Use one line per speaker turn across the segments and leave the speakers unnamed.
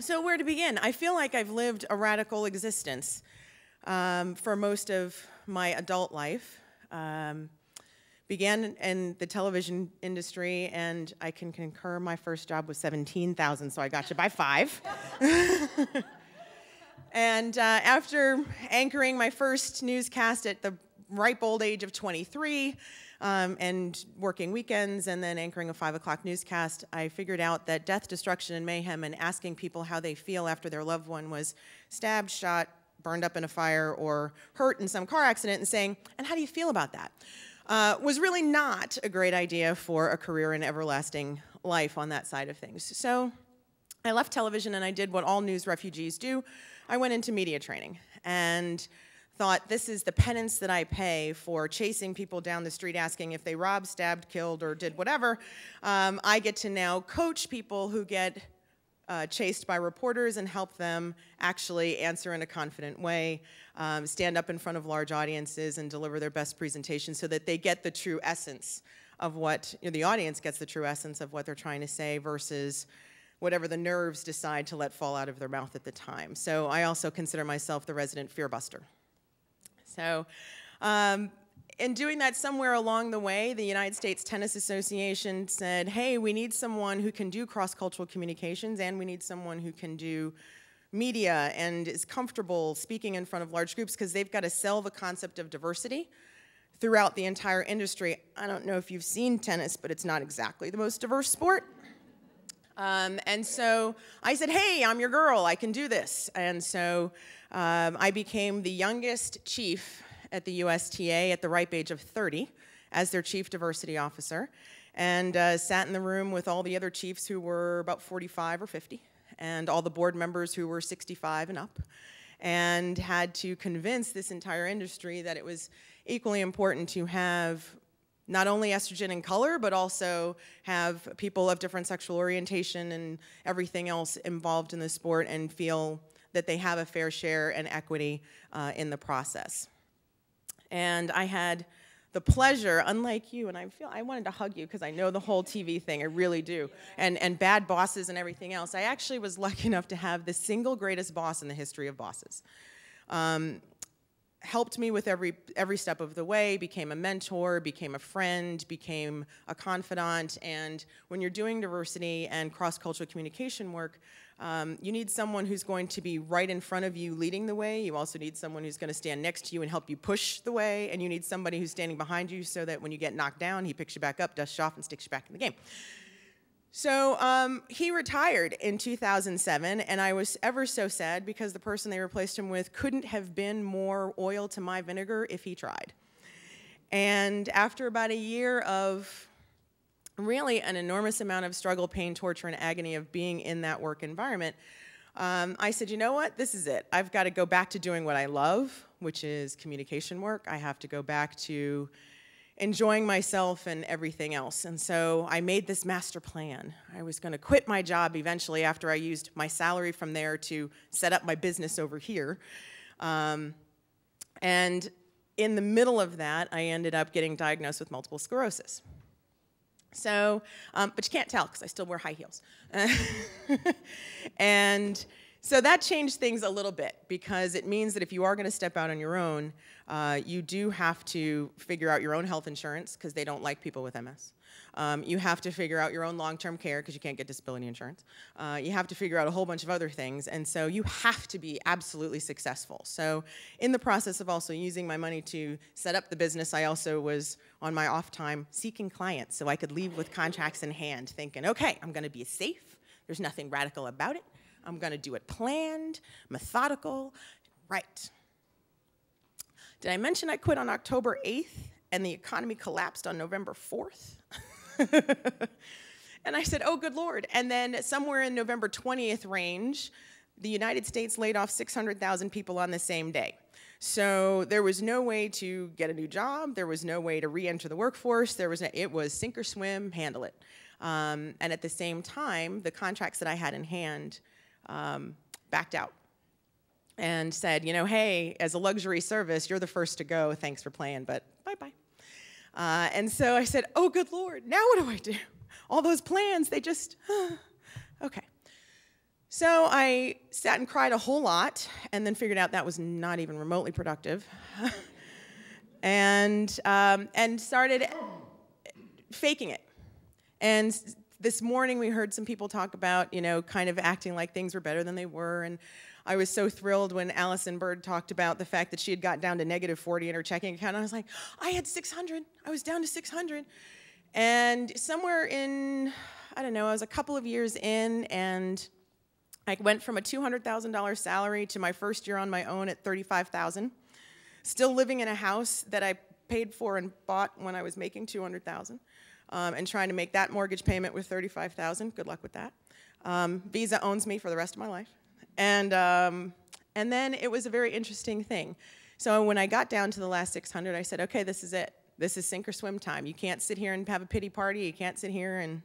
So where to begin? I feel like I've lived a radical existence for most of my adult life. Began in the television industry, and I can concur my first job was $17,000, so I got you by 5. And after anchoring my first newscast at the ripe old age of 23, and working weekends and then anchoring a 5 o'clock newscast, I figured out that death, destruction, and mayhem and asking people how they feel after their loved one was stabbed, shot, burned up in a fire, or hurt in some car accident and saying, and how do you feel about that? Was really not a great idea for a career in everlasting life on that side of things. So I left television and I did what all news refugees do. I went into media training and thought, this is the penance that I pay for chasing people down the street asking if they robbed, stabbed, killed, or did whatever. I get to now coach people who get chased by reporters and help them actually answer in a confident way, stand up in front of large audiences and deliver their best presentation so that they get the true essence of what, the audience gets the true essence of what they're trying to say versus whatever the nerves decide to let fall out of their mouth at the time. So I also consider myself the resident fear buster. So in doing that, somewhere along the way, the United States Tennis Association said, hey, we need someone who can do cross-cultural communications, and we need someone who can do media and is comfortable speaking in front of large groups, because they've got to sell the concept of diversity throughout the entire industry. I don't know if you've seen tennis, but it's not exactly the most diverse sport. And so I said, hey, I'm your girl, I can do this. And so I became the youngest chief at the USTA at the ripe age of 30 as their chief diversity officer, and sat in the room with all the other chiefs who were about 45 or 50, and all the board members who were 65 and up, and had to convince this entire industry that it was equally important to have not only estrogen and color, but also have people of different sexual orientation and everything else involved in the sport and feel that they have a fair share and equity in the process. And I had the pleasure, unlike you, and I wanted to hug you because I know the whole TV thing, I really do, and bad bosses and everything else. I actually was lucky enough to have the single greatest boss in the history of bosses. Helped me with every step of the way, became a mentor, became a friend, became a confidant. And when you're doing diversity and cross-cultural communication work, you need someone who's going to be right in front of you leading the way. You also need someone who's going to stand next to you and help you push the way. And you need somebody who's standing behind you so that when you get knocked down, he picks you back up, dusts you off, and sticks you back in the game. So he retired in 2007, and I was ever so sad because the person they replaced him with couldn't have been more oil to my vinegar if he tried. And after about a year of really an enormous amount of struggle, pain, torture, and agony of being in that work environment, I said, you know what, this is it. I've got to go back to doing what I love, which is communication work. I have to go back to enjoying myself and everything else. And so I made this master plan. I was going to quit my job eventually after I used my salary from there to set up my business over here. And in the middle of that, I ended up getting diagnosed with multiple sclerosis. So, but you can't tell because I still wear high heels. And so that changed things a little bit because it means that if you are going to step out on your own, you do have to figure out your own health insurance because they don't like people with MS. You have to figure out your own long-term care because you can't get disability insurance. You have to figure out a whole bunch of other things, and so you have to be absolutely successful. So in the process of also using my money to set up the business, I also was on my off time seeking clients so I could leave with contracts in hand thinking, okay, I'm going to be safe. There's nothing radical about it. I'm going to do it planned, methodical, right. Did I mention I quit on October 8th and the economy collapsed on November 4th? And I said, oh, good Lord. And then somewhere in November 20th range, the United States laid off 600,000 people on the same day. So there was no way to get a new job. There was no way to re-enter the workforce. It was sink or swim, handle it. And at the same time, the contracts that I had in hand backed out and said, you know, hey, as a luxury service, you're the first to go. Thanks for playing, but bye-bye. And so I said, oh, good Lord, now what do I do? All those plans, they just, okay. So I sat and cried a whole lot, and then figured out that was not even remotely productive, and started faking it. And this morning we heard some people talk about, kind of acting like things were better than they were, and I was so thrilled when Allison Bird talked about the fact that she had got down to -40 in her checking account. I was like, I had 600. I was down to 600. And somewhere in, I don't know, I was a couple of years in, and I went from a $200,000 salary to my first year on my own at $35,000, still living in a house that I paid for and bought when I was making $200,000, and trying to make that mortgage payment with $35,000. Good luck with that. Visa owns me for the rest of my life. And then it was a very interesting thing. So when I got down to the last 600, I said, okay, this is it. This is sink or swim time. You can't sit here and have a pity party. You can't sit here and,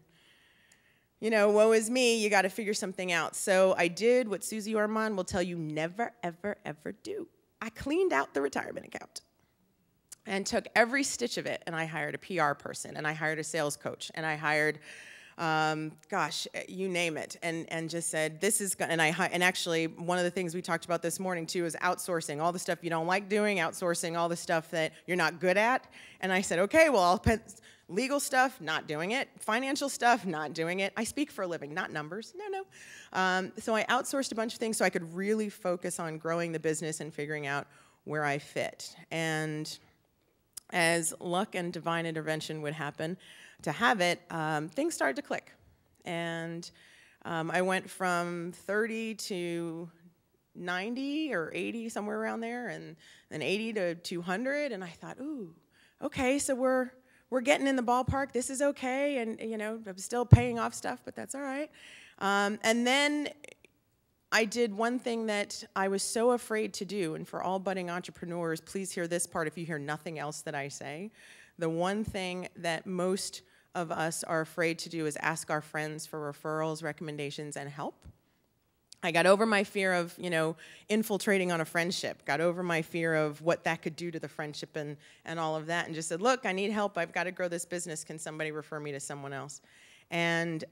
woe is me, you got to figure something out. So I did what Susie Ormond will tell you never, ever, ever do. I cleaned out the retirement account and took every stitch of it, and I hired a PR person, and I hired a sales coach, and I hired, you name it, and just said, this is, and actually, one of the things we talked about this morning, too, is outsourcing all the stuff you don't like doing, outsourcing all the stuff that you're not good at, and I said, okay, well, I'll put legal stuff, not doing it. Financial stuff, not doing it. I speak for a living, not numbers. No. So I outsourced a bunch of things so I could really focus on growing the business and figuring out where I fit. And as luck and divine intervention would happen to have it, things started to click. And I went from 30 to 90 or 80, somewhere around there, and then 80 to 200. And I thought, ooh, okay, so we're getting in the ballpark. This is okay, and I'm still paying off stuff, but that's all right. And then I did one thing that I was so afraid to do, and for all budding entrepreneurs, please hear this part if you hear nothing else that I say. The one thing that most of us are afraid to do is ask our friends for referrals, recommendations, and help. I got over my fear of, infiltrating on a friendship, got over my fear of what that could do to the friendship and all of that, and just said, look, I need help. I've got to grow this business. Can somebody refer me to someone else? And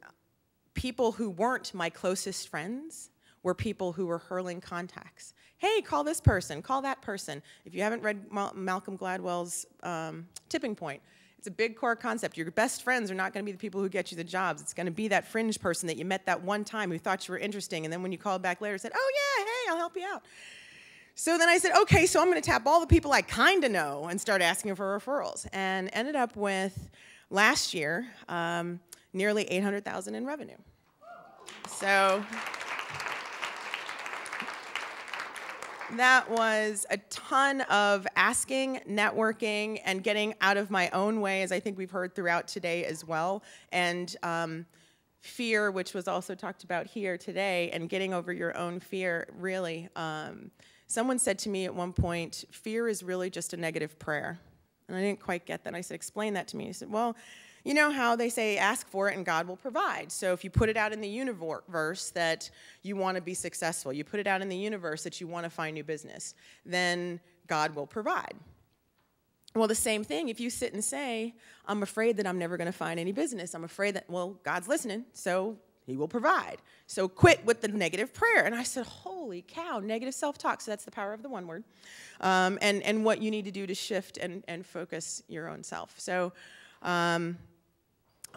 people who weren't my closest friends were people who were hurling contacts. Hey, call this person, call that person. If you haven't read Malcolm Gladwell's Tipping Point, it's a big core concept. Your best friends are not going to be the people who get you the jobs. It's going to be that fringe person that you met that one time who thought you were interesting, and then when you called back later, said, oh yeah, hey, I'll help you out. So then I said, okay, so I'm going to tap all the people I kind of know and start asking for referrals, and ended up with, last year, nearly $800,000 in revenue. So that was a ton of asking, networking, and getting out of my own way, as I think we've heard throughout today as well, and fear, which was also talked about here today, and getting over your own fear, really. Someone said to me at one point, fear is really just a negative prayer. And I didn't quite get that. I said, explain that to me. He said, well, you know how they say ask for it and God will provide. So if you put it out in the universe that you want to be successful, you put it out in the universe that you want to find new business, then God will provide. Well, the same thing, if you sit and say, I'm afraid that I'm never going to find any business. I'm afraid that, well, God's listening, so he will provide. So quit with the negative prayer. And I said, holy cow, negative self-talk. So that's the power of the one word. And what you need to do to shift and focus your own self. So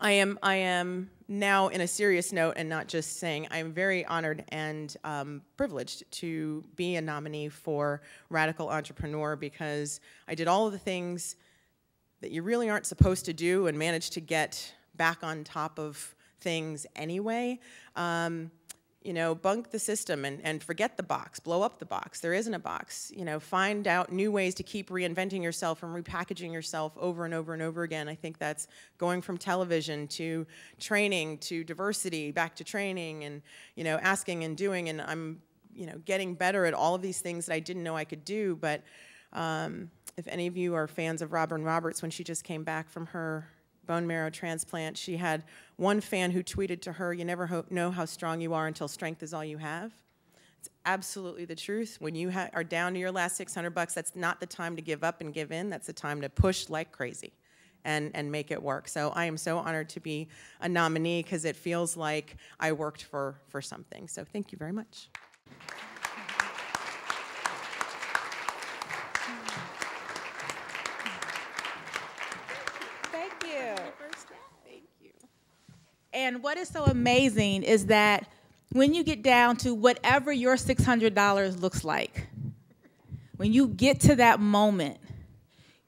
I am now, in a serious note and not just saying, I am very honored and privileged to be a nominee for Radical Entrepreneur, because I did all of the things that you really aren't supposed to do and managed to get back on top of things anyway. You know, bunk the system and forget the box, blow up the box. There isn't a box. You know, find out new ways to keep reinventing yourself and repackaging yourself over and over and over again. I think that's going from television to training to diversity, back to training, and, you know, asking and doing. And I'm, you know, getting better at all of these things that I didn't know I could do. But if any of you are fans of Robin Roberts, when she just came back from her bone marrow transplant, she had one fan who tweeted to her, you never know how strong you are until strength is all you have. It's absolutely the truth. When you are down to your last $600, that's not the time to give up and give in. That's the time to push like crazy and make it work. So I am so honored to be a nominee because it feels like I worked for something. So thank you very much.
Thank you. Thank you. And what is so amazing is that when you get down to whatever your $600 looks like, when you get to that moment,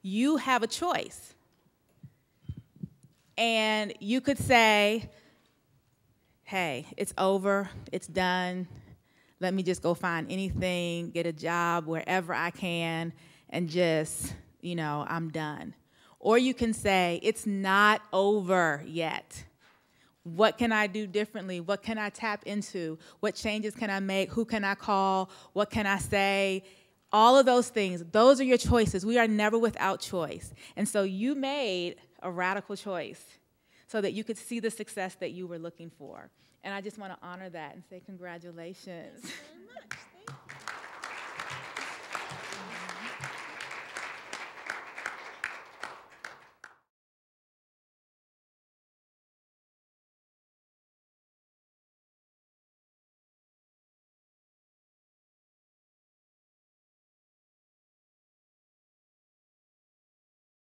you have a choice. And you could say, hey, it's over, it's done. Let me just go find anything, get a job wherever I can, and just, I'm done. Or you can say, it's not over yet. What can I do differently? What can I tap into? What changes can I make? Who can I call? What can I say? All of those things, those are your choices. We are never without choice. And so you made a radical choice so that you could see the success that you were looking for. And I just want to honor that and say congratulations.
Thank you very much.